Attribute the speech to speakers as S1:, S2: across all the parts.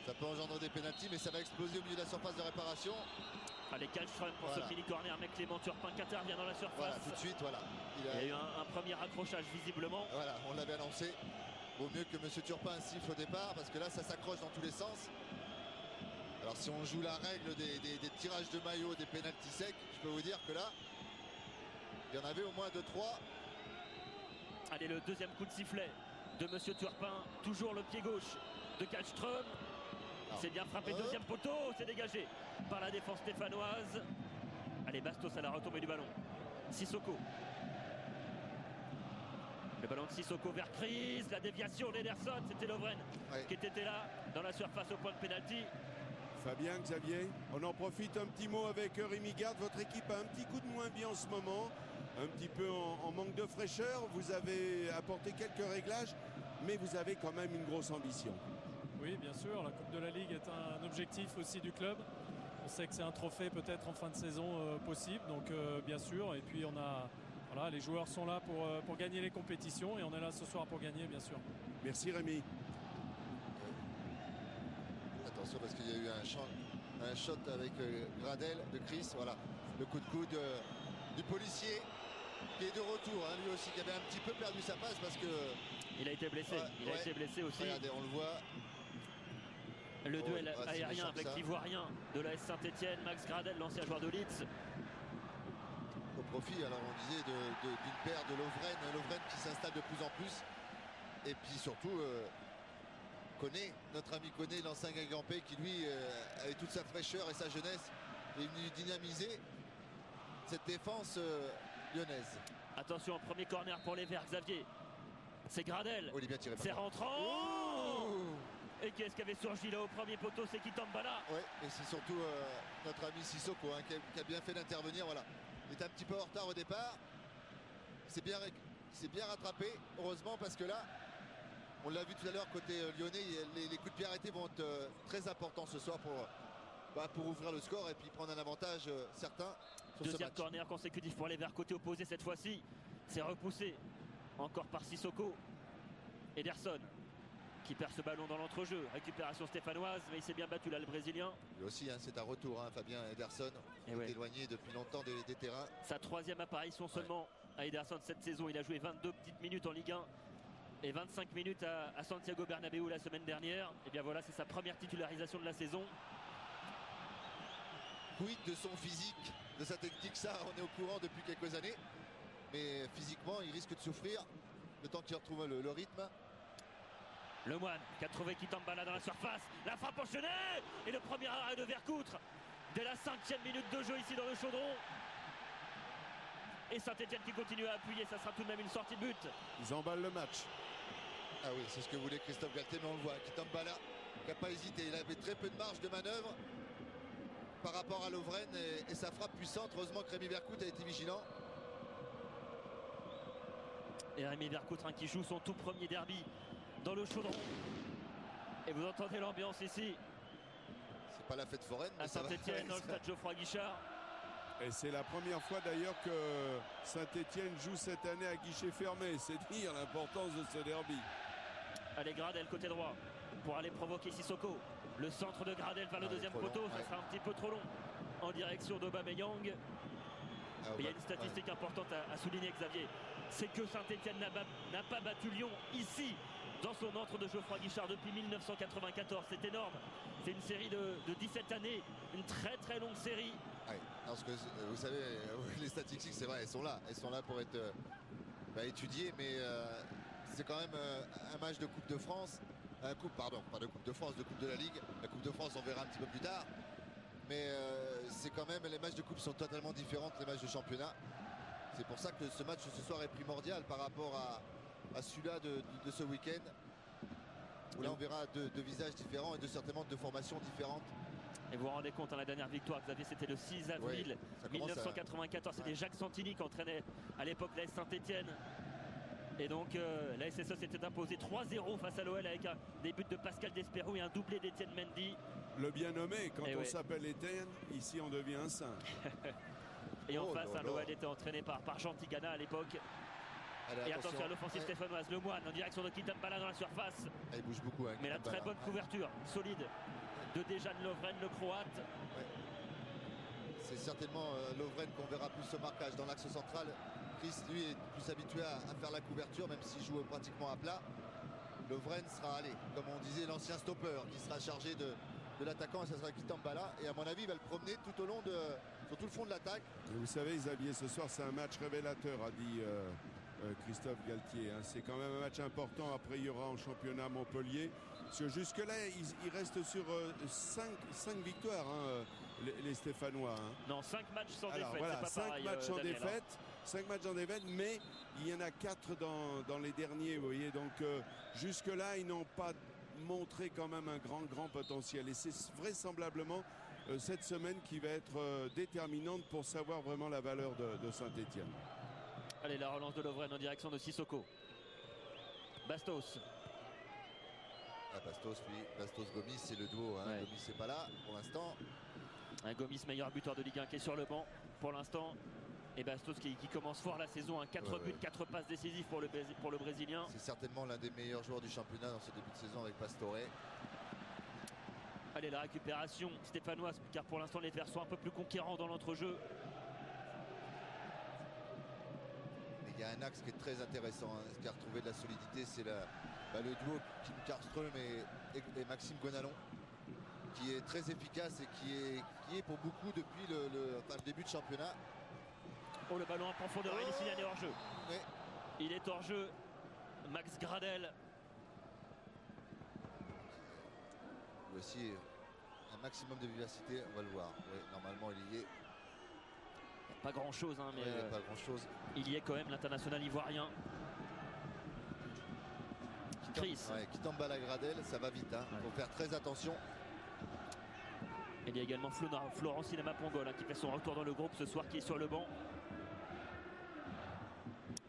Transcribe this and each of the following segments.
S1: Ça peut engendrer des pénaltys, mais ça va exploser au milieu de la surface de réparation.
S2: Allez, Kallström pour ce mini corner, avec Clément Turpin qui intervient dans la surface.
S1: Voilà, tout de suite, voilà.
S2: Il y a eu un premier accrochage visiblement.
S1: Voilà, on l'avait annoncé. Vaut mieux que M. Turpin siffle au départ, parce que là, ça s'accroche dans tous les sens. Alors si on joue la règle des tirages de maillot, des pénaltys secs, je peux vous dire que là, il y en avait au moins 2-3.
S2: Allez, le deuxième coup de sifflet de M. Turpin. Toujours le pied gauche de Kallström. C'est bien frappé, deuxième poteau, c'est dégagé par la défense stéphanoise. Allez, Bastos à la retombée du ballon. Sissoko. Le ballon de Sissoko vers Chris, la déviation d'Ederson, c'était Lovren qui était là dans la surface au point de pénalty.
S3: Fabien, Xavier, on en profite un petit mot avec Rémi Garde. Votre équipe a un petit coup de moins bien en ce moment, un petit peu en manque de fraîcheur. Vous avez apporté quelques réglages, mais vous avez quand même une grosse ambition.
S4: Oui, bien sûr, la Coupe de la Ligue est un objectif aussi du club. On sait que c'est un trophée peut-être en fin de saison possible, donc bien sûr. Et puis voilà, les joueurs sont là pour gagner les compétitions et on est là ce soir pour gagner, bien sûr.
S3: Merci Rémi.
S1: Attention parce qu'il y a eu un shot avec Gradel de Chris. Voilà, le coup de coude du policier qui est de retour, hein, lui aussi qui avait un petit peu perdu sa passe parce que
S2: il a été blessé. Il a été blessé aussi.
S1: Regardez, on le voit.
S2: Le duel aérien avec l'Ivoirien de l'AS Saint-Etienne, Max Gradel, l'ancien joueur de Leeds.
S1: Au profit, alors on disait d'une paire de Lovren qui s'installe de plus en plus. Et puis surtout, notre ami Koné, l'ancien Guingampé, qui lui, avec toute sa fraîcheur et sa jeunesse, est venu dynamiser cette défense lyonnaise.
S2: Attention, premier corner pour les Verts, Xavier. C'est Gradel. C'est rentrant. Et qui est-ce qui avait surgi là au premier poteau? C'est Kitambala.
S1: Ouais, et c'est surtout notre ami Sissoko qui a bien fait d'intervenir. Voilà. Il est un petit peu en retard au départ. C'est bien rattrapé, heureusement, parce que là, on l'a vu tout à l'heure côté lyonnais, les coups de pied arrêtés vont être très importants ce soir pour ouvrir le score et puis prendre un avantage certain sur
S2: Deuxième
S1: ce match.
S2: corner consécutif pour les Verts côté opposé cette fois-ci. C'est repoussé encore par Sissoko. Ederson qui perd ce ballon dans l'entrejeu. Récupération stéphanoise, mais il s'est bien battu là, le Brésilien.
S1: Lui aussi, hein, c'est un retour, hein, Fabien Ederson. Il est éloigné depuis longtemps des terrains.
S2: Sa troisième apparition seulement à Ederson cette saison. Il a joué 22 petites minutes en Ligue 1 et 25 minutes à Santiago Bernabéu la semaine dernière. Et bien voilà, c'est sa première titularisation de la saison.
S1: Quid de son physique, de sa technique, ça on est au courant depuis quelques années. Mais physiquement, il risque de souffrir le temps qu'il retrouve le rythme.
S2: Le Moine qui a trouvé Kitambala dans la surface. La frappe enchaînée et le premier arrêt de Vercoutre dès la 5e minute de jeu ici dans le Chaudron. Et Saint-Etienne qui continue à appuyer. Ça sera tout de même une sortie de but.
S3: Ils emballent le match.
S1: Ah oui, c'est ce que voulait Christophe Galtier, mais on le voit. Kitambala qui n'a pas hésité. Il avait très peu de marge de manœuvre par rapport à Lovren et sa frappe puissante. Heureusement que Rémi Vercoutre a été vigilant.
S2: Et Rémi Vercoutre qui joue son tout premier derby dans le Chaudron. Et vous entendez l'ambiance ici.
S1: C'est pas la fête foraine.
S2: À Saint-Etienne, dans le stade Geoffroy Guichard.
S3: Et c'est la première fois d'ailleurs que Saint-Etienne joue cette année à guichet fermé. C'est dire l'importance de ce derby.
S2: Allez, Gradel côté droit pour aller provoquer Sissoko. Le centre de Gradel vers le deuxième poteau. Ça sera un petit peu trop long en direction d'Aubameyang. Il y a une statistique importante à souligner, Xavier. C'est que Saint-Etienne n'a pas battu Lyon ici dans son antre de Geoffroy Guichard depuis 1994. C'est énorme. C'est une série de 17 années. Une très très longue série.
S1: Oui, parce que vous savez, les statistiques, c'est vrai, elles sont là. Elles sont là pour être étudiées, mais c'est quand même un match de Coupe de France. Pardon, pas de Coupe de France, de Coupe de la Ligue. La Coupe de France, on verra un petit peu plus tard. Mais c'est quand même, les matchs de Coupe sont totalement différents des matchs de championnat. C'est pour ça que ce match ce soir est primordial par rapport à celui-là de ce week-end. Où là, on verra deux visages différents et certainement deux formations différentes.
S2: Et vous vous rendez compte, la dernière victoire, Xavier, c'était le 6 avril 1994. C'était Jacques Santini qui entraînait à l'époque l'AS Saint-Etienne. Et donc la SSE s'était imposé 3-0 face à l'OL avec des buts de Pascal Desperou et un doublé d'Étienne Mendy.
S3: Le bien nommé, quand on s'appelle Étienne, ici on devient un saint.
S2: Et en face, l'OL était entraîné par Jean Tigana à l'époque.
S1: Allez,
S2: Et attention à l'offensive stéphanoise. Le Moine en direction de Kitambala dans la surface.
S1: Ah, il bouge beaucoup. Hein,
S2: mais la très bonne couverture, solide, de Dejan Lovren, le Croate.
S1: Ouais. C'est certainement Lovren qu'on verra plus au marquage dans l'axe central. Chris, lui, est plus habitué à faire la couverture, même s'il joue pratiquement à plat. Lovren sera, allé, comme on disait, l'ancien stopper qui sera chargé de l'attaquant, et ça sera Kitambala. Et à mon avis, il va le promener tout au long sur tout le fond de l'attaque.
S3: Vous savez, Xavier, ce soir, c'est un match révélateur, a dit Christophe Galtier. Hein. C'est quand même un match important. Après, il y aura en championnat Montpellier. Parce que jusque-là, il reste sur 5 victoires, hein, les Stéphanois. Hein.
S2: Non, 5 matchs sans
S3: Alors,
S2: défaite.
S3: voilà,
S2: c'est pas
S3: 5
S2: pareil,
S3: matchs en
S2: Daniel,
S3: défaite. 5 matchs en défaite, mais il y en a 4 dans les derniers, vous voyez. Donc, jusque-là, ils n'ont pas montré quand même un grand potentiel. Et c'est vraisemblablement cette semaine qui va être déterminante pour savoir vraiment la valeur de Saint-Etienne.
S2: Allez, la relance de Lovren en direction de Sissoko. Bastos.
S1: Ah, Bastos Gomis, c'est le duo. Hein. Ouais. Gomis c'est pas là pour l'instant.
S2: Un Gomis meilleur buteur de Ligue 1 qui est sur le banc pour l'instant. Et Bastos qui commence fort la saison. 4 buts, 4 passes décisives pour le Brésilien.
S1: C'est certainement l'un des meilleurs joueurs du championnat dans ce début de saison avec Pastore.
S2: Allez, la récupération stéphanoise, car pour l'instant les Verts sont un peu plus conquérants dans l'entrejeu.
S1: Il y a un axe qui est très intéressant, hein. Ce qui a retrouvé de la solidité, c'est le duo Kim Karlström et Maxime Gonalon, qui est très efficace et qui est pour beaucoup depuis le début de championnat.
S2: Oh, le ballon en profondeur, il est signalé hors jeu.
S1: Ouais.
S2: Il est hors jeu. Max Gradel.
S1: Voici un maximum de vivacité, on va le voir. Oui, normalement il y est.
S2: Pas grand chose, hein, mais
S1: pas grand chose.
S2: Il y est quand même, l'international ivoirien. Chris.
S1: Kitambala Gradel, ça va vite, hein. Faut faire très attention.
S2: Il y a également Florent Sinama Pongol, hein, qui fait son retour dans le groupe ce soir, qui est sur le banc.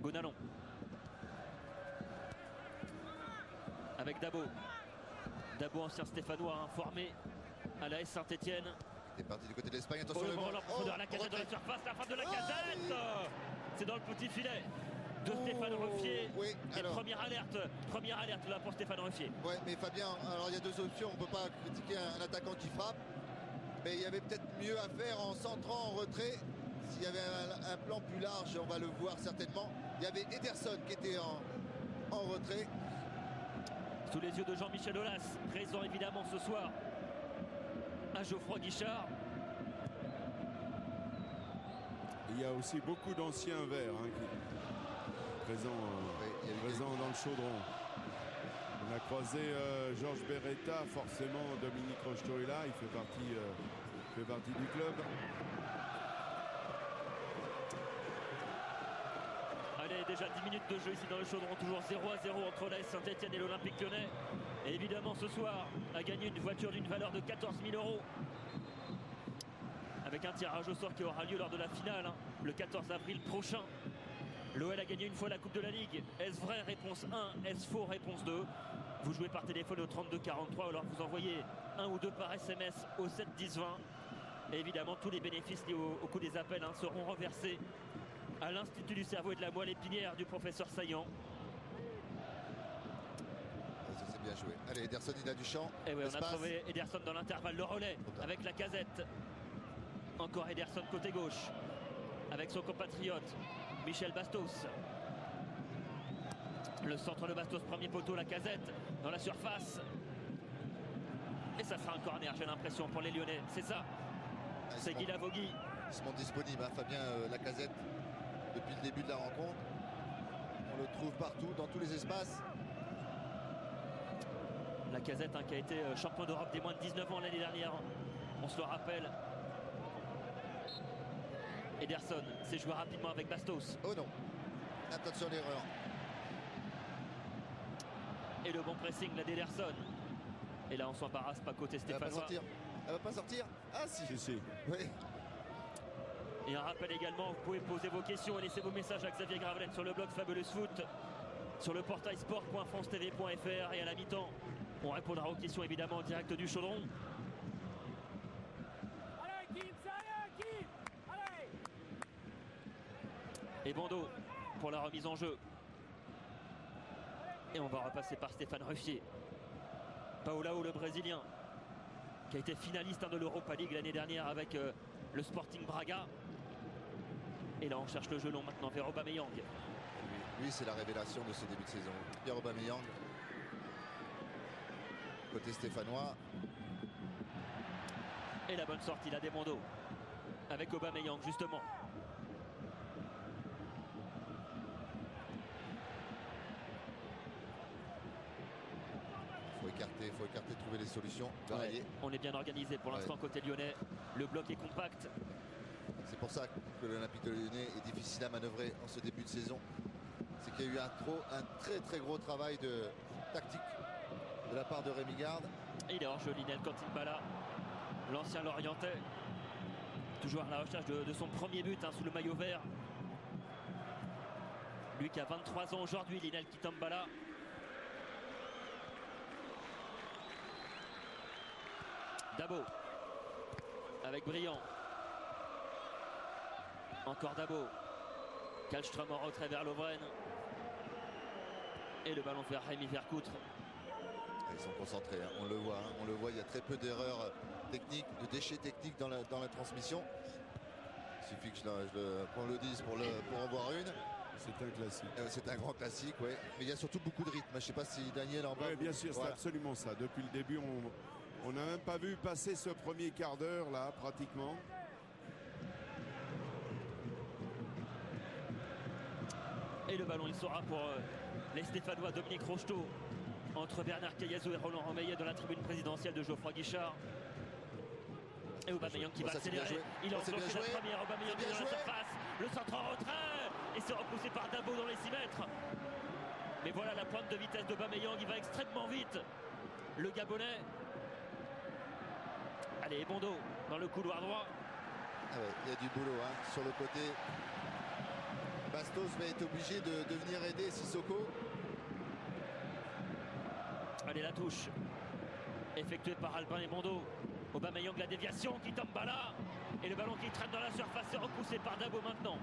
S2: Gonalon. Avec Dabo. Dabo, ancien Stéphanois, hein, formé à la S Saint-Etienne.
S1: Il est parti du côté de l'Espagne. Attention,
S2: la casette dans la surface, la frappe de la casette. C'est dans le petit filet de Stéphane Ruffier.
S1: Oui,
S2: et première alerte là pour Stéphane Ruffier.
S1: Oui, mais Fabien, alors il y a 2 options. On ne peut pas critiquer un attaquant qui frappe. Mais il y avait peut-être mieux à faire en centrant en retrait. S'il y avait un plan plus large, on va le voir certainement. Il y avait Ederson qui était en retrait.
S2: Sous les yeux de Jean-Michel Aulas, présent évidemment ce soir à Geoffroy Guichard.
S3: Il y a aussi beaucoup d'anciens Verts, hein, qui présents dans le chaudron. On a croisé Georges Beretta, forcément Dominique Rocheteau est là, il fait partie du club.
S2: Allez, déjà 10 minutes de jeu ici dans le chaudron, toujours 0-0 entre l'AS Saint-Etienne et l'Olympique Lyonnais. Et évidemment ce soir a gagné une voiture d'une valeur de 14 000 €. Avec un tirage au sort qui aura lieu lors de la finale, hein, le 14 avril prochain. L'OL a gagné une fois la Coupe de la Ligue. Est-ce vrai? Réponse 1. Est-ce faux? Réponse 2. Vous jouez par téléphone au 32 43 ou alors vous envoyez 1 ou 2 par SMS au 7 10 20. Et évidemment, tous les bénéfices liés au coût des appels, hein, seront reversés à l'Institut du cerveau et de la moelle épinière du professeur Saillant.
S1: Ça c'est bien joué. Allez, Ederson, il a du champ.
S2: Et oui, on a trouvé Ederson dans l'intervalle. Le relais avec la casette. Encore Ederson côté gauche avec son compatriote Michel Bastos. Le centre de Bastos, premier poteau, la casette dans la surface. Et ça sera un corner, j'ai l'impression, pour les Lyonnais. C'est ça. C'est Guy Lavogui.
S1: Ils se montrent disponibles, hein, Fabien Lacazette, depuis le début de la rencontre. On le trouve partout, dans tous les espaces.
S2: Lacazette, hein, qui a été champion d'Europe des moins de 19 ans l'année dernière. On se le rappelle. Ederson s'est joué rapidement avec Bastos.
S1: Oh non. Attention l'erreur.
S2: Et le bon pressing là d'Ederson. Et là on s'embarrasse pas côté stéphanois.
S1: Elle va pas sortir. Ah si. Oui.
S2: Et un rappel également, vous pouvez poser vos questions et laisser vos messages à Xavier Gravelaine sur le blog Fabulous Foot, sur le portail sport.francetv.fr, et à la mi-temps on répondra aux questions évidemment en direct du chaudron. Et Bando pour la remise en jeu. Et on va repasser par Stéphane Ruffier. Paulao, le Brésilien, qui a été finaliste de l'Europa League l'année dernière avec le Sporting Braga. Et là, on cherche le jeu long maintenant vers Aubameyang.
S1: Lui, c'est la révélation de ce début de saison. Pierre Aubameyang, côté stéphanois.
S2: Et la bonne sortie là d'Ebondo avec Aubameyang justement.
S1: Il faut écarter, trouver les solutions.
S2: Ouais, on est bien organisé pour l'instant côté lyonnais. Le bloc est compact.
S1: C'est pour ça que l'Olympique de Lyonnais est difficile à manœuvrer en ce début de saison. C'est qu'il y a eu un très très gros travail de tactique de la part de Rémi Garde.
S2: Il est hors-jeu, Linel Kantimbala, l'ancien Lorientais, toujours à la recherche de son premier but sous le maillot vert. Lui qui a 23 ans aujourd'hui, Linel Kantimbala. Dabo avec Briand. Encore Dabo. Kallström en retrait vers Lovren. Et le ballon vers Rémi Vercoutre.
S1: Ils sont concentrés, hein. On le voit, il y a très peu d'erreurs techniques, de déchets techniques dans la transmission. Il suffit qu'on le dise pour en voir une.
S3: C'est un classique.
S1: C'est un grand classique, oui. Mais il y a surtout beaucoup de rythme. Je ne sais pas si Daniel en bas.
S3: Oui, bien sûr, voilà. C'est absolument ça. Depuis le début, on n'a même pas vu passer ce premier quart d'heure là, pratiquement.
S2: Et le ballon, il sera pour les Stéphanois. Dominique Rocheteau entre Bernard Cayazo et Roland Romeillet dans la tribune présidentielle de Geoffroy Guichard. Et Aubameyang qui va accélérer. Il a enclenché la première. Aubameyang dans la surface. Le centre en retrait. Et c'est repoussé par Dabo dans les 6 mètres. Mais voilà la pointe de vitesse d'Aubameyang. Il va extrêmement vite. Le Gabonais. Allez, Ebondo dans le couloir droit.
S1: Ah ouais, il y a du boulot sur le côté. Bastos va être obligé de venir aider Sissoko.
S2: Allez, la touche effectuée par Albin Ebondo. Aubameyang, la déviation qui tombe là. Et le ballon qui traîne dans la surface est repoussé par Dabo maintenant.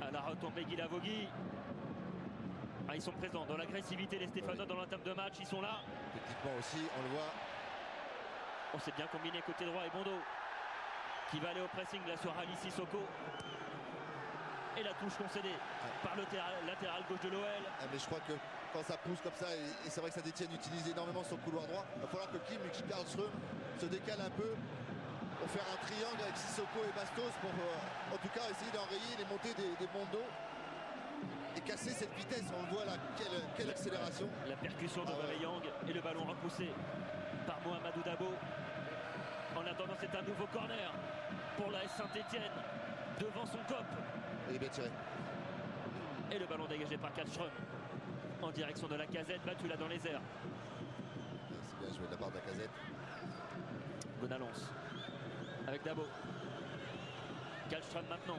S2: À la retombée Guilavogui. Ils sont présents dans l'agressivité, les Stéphanois dans l'entame de match, ils sont là.
S1: Techniquement aussi, on le voit.
S2: On s'est bien combiné côté droit. Ebondo qui va aller au pressing là sur Ali Sissoko. Et la touche concédée par le latéral gauche de l'OL.
S1: Mais je crois que quand ça pousse comme ça, et c'est vrai que Saint-Etienne utilise énormément son couloir droit, il va falloir que Kim Kallström se décale un peu pour faire un triangle avec Sissoko et Bastos pour en tout cas essayer d'enrayer les montées des Bondo et casser cette vitesse. On le voit là, quelle accélération.
S2: La percussion de Aubameyang et le ballon repoussé par Mohamedou Dabo. En attendant, c'est un nouveau corner pour la Saint-Etienne devant son COP.
S1: Il est bien tiré.
S2: Et le ballon dégagé par Kallström en direction de la Casette, battu là dans les airs.
S1: C'est bien joué de la part de la Casette.
S2: Gonalons avec Dabo. Kallström maintenant.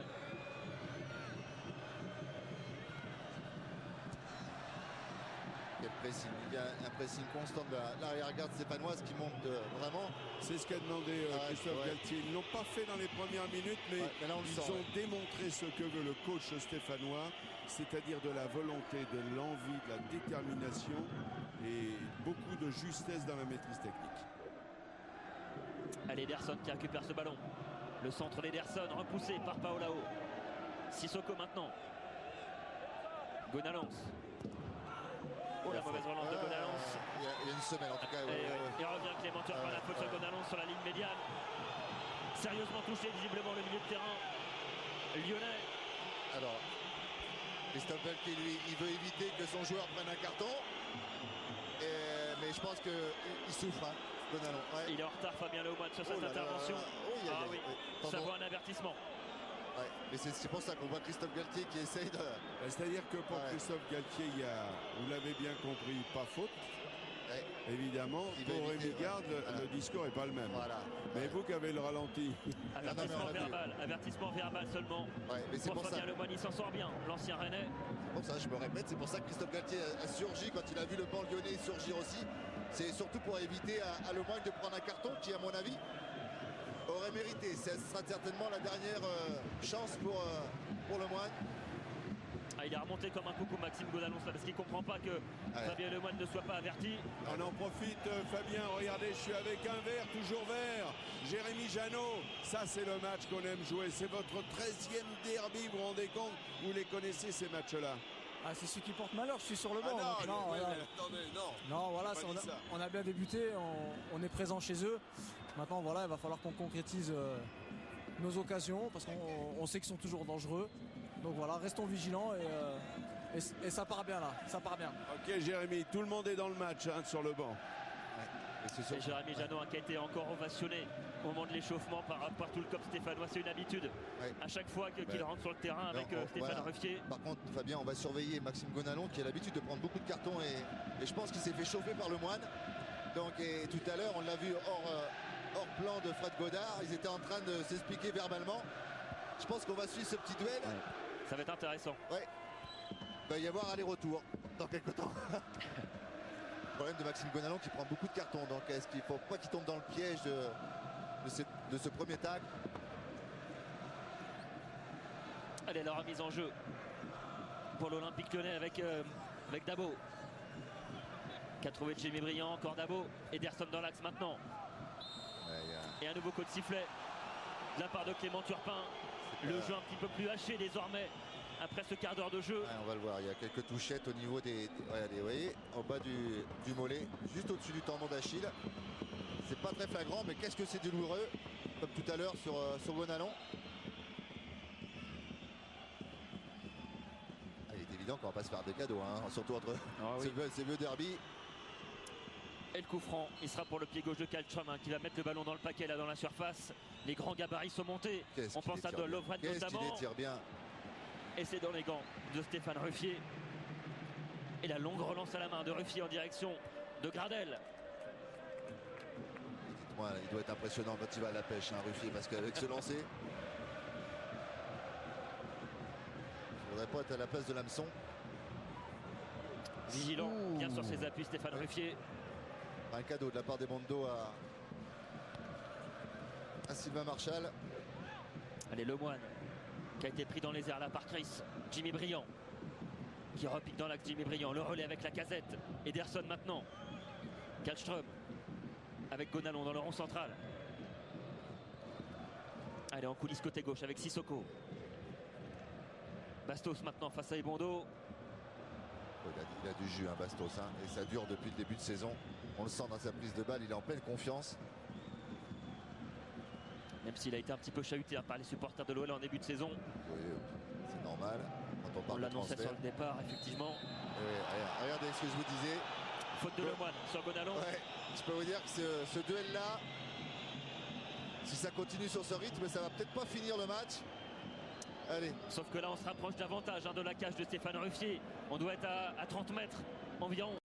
S1: Il y a un pressing constant de l'arrière-garde stéphanoise qui monte vraiment.
S3: C'est ce qu'a demandé Christophe Galtier. Ils ne l'ont pas fait dans les premières minutes, mais là ils ont démontré ce que veut le coach stéphanois, c'est-à-dire de la volonté, de l'envie, de la détermination et beaucoup de justesse dans la maîtrise technique.
S2: Allez, Ederson qui récupère ce ballon. Le centre d'Ederson repoussé par Paulao. Sissoko maintenant. Gonalons. Oh, la mauvaise relance de Gonalons.
S1: Il y a une semaine en tout cas.
S2: Et revient Clément par la faute de Gonalons sur la ligne médiane. Sérieusement touché visiblement le milieu de terrain lyonnais.
S1: Alors, Christophe Galtier, lui, il veut éviter que son joueur prenne un carton. Mais je pense qu'il souffre, Gonalons.
S2: Il est en retard, Fabien Lehoman, sur cette intervention. Ça vaut un avertissement.
S1: Mais c'est pour ça qu'on voit Christophe Galtier qui essaye de...
S3: C'est-à-dire que pour Christophe Galtier, il y a, vous l'avez bien compris, pas faute. Évidemment, pour Rémi Garde, le discours n'est pas le même. Mais vous qui avez le ralenti.
S2: Avertissement verbal seulement.
S1: Mais c'est pour
S2: Fabien
S1: ça.
S2: Lehoman, il s'en sort bien, l'ancien Rennais.
S1: C'est pour ça, je me répète, c'est pour ça que Christophe Galtier a surgi quand il a vu le banc lyonnais surgir aussi. C'est surtout pour éviter à Lemoine de prendre un carton qui, à mon avis, aurait mérité. Ce sera certainement la dernière chance pour Lemoine.
S2: Ah, il est remonté comme un coucou Maxime Gonalons là, parce qu'il ne comprend pas que Fabien Lemoine ne soit pas averti.
S3: On en profite, Fabien, regardez, je suis avec un vert, toujours vert. Jérémy Janot, ça c'est le match qu'on aime jouer. C'est votre 13e derby, vous vous rendez compte? Vous les connaissez ces matchs-là?
S5: Ah, c'est celui qui porte malheur, je suis sur le banc.
S3: Attendez,
S5: non, voilà, on a bien débuté, on est présent chez eux. Maintenant, voilà, il va falloir qu'on concrétise nos occasions parce qu'on sait qu'ils sont toujours dangereux. Donc voilà, restons vigilants et ça part bien là, ça part bien.
S3: Ok Jérémy, tout le monde est dans le match hein, sur le banc.
S2: Et Jérémy Janot qui a été encore ovationné au moment de l'échauffement par tout le COP stéphanois, c'est une habitude. À chaque fois qu'il rentre sur le terrain avec Stéphane Ruffier.
S1: Par contre Fabien, on va surveiller Maxime Gonalons qui a l'habitude de prendre beaucoup de cartons et je pense qu'il s'est fait chauffer par le Moine. Donc et tout à l'heure on l'a vu hors plan de Fred Godard, ils étaient en train de s'expliquer verbalement. Je pense qu'on va suivre ce petit duel.
S2: Ça va être intéressant.
S1: Ouais. Il va y avoir aller-retour dans quelques temps. Le problème de Maxime Gonalons qui prend beaucoup de cartons. Donc est-ce qu'il ne faut pas qu'il tombe dans le piège de ce premier tacle?
S2: Allez, la remise en jeu pour l'Olympique Lyonnais avec Dabo. Qui a trouvé Jimmy Briand, encore Dabo. Ederson dans l'axe maintenant. Et un nouveau coup de sifflet de la part de Clément Turpin. Le jeu un petit peu plus haché désormais après ce quart d'heure de jeu.
S1: On va le voir, il y a quelques touchettes au niveau regardez, vous voyez, au bas du mollet, juste au-dessus du tendon d'Achille. C'est pas très flagrant, mais qu'est-ce que c'est douloureux, comme tout à l'heure sur Gonalons. Il est évident qu'on va pas se faire des cadeaux, hein, surtout entre ces vieux derby.
S2: Et le coup franc, il sera pour le pied gauche de Kallström qui va mettre le ballon dans le paquet là dans la surface. Les grands gabarits sont montés. On pense à Lovren notamment.
S1: Qu'est-ce qu'il tire bien. Et
S2: c'est dans les gants de Stéphane Ruffier. Et la longue relance à la main de Ruffier en direction de Gradel.
S1: Dites-moi, il doit être impressionnant quand il va à la pêche, hein, Ruffier, parce qu'avec ce lancer, il ne faudrait pas être à la place de l'hameçon.
S2: Vigilant, bien sur ses appuis, Stéphane Ruffier.
S1: Un cadeau de la part des Mondo à Sylvain Marchal.
S2: Allez, Lemoine qui a été pris dans les airs là par Chris. Jimmy Briand qui repique dans l'axe. Jimmy Briand, le relais avec la casette. Ederson maintenant. Kallström avec Gonalons dans le rond central. Allez, en coulisses côté gauche avec Sissoko. Bastos maintenant face à Ebondo.
S1: Il a du jus, hein, Bastos, hein, et ça dure depuis le début de saison. On le sent dans sa prise de balle, il est en pleine confiance.
S2: Même s'il a été un petit peu chahuté par les supporters de l'OL en début de saison.
S1: Oui, c'est normal. Quand on parle
S2: on l'annonçait sur le départ, effectivement.
S1: Regardez ce que je vous disais.
S2: Faute de Lemoine sur Gonalons.
S1: Je peux vous dire que ce duel-là, si ça continue sur ce rythme, ça va peut-être pas finir le match. Allez.
S2: Sauf que là, on se rapproche davantage de la cage de Stéphane Ruffier. On doit être à 30 mètres environ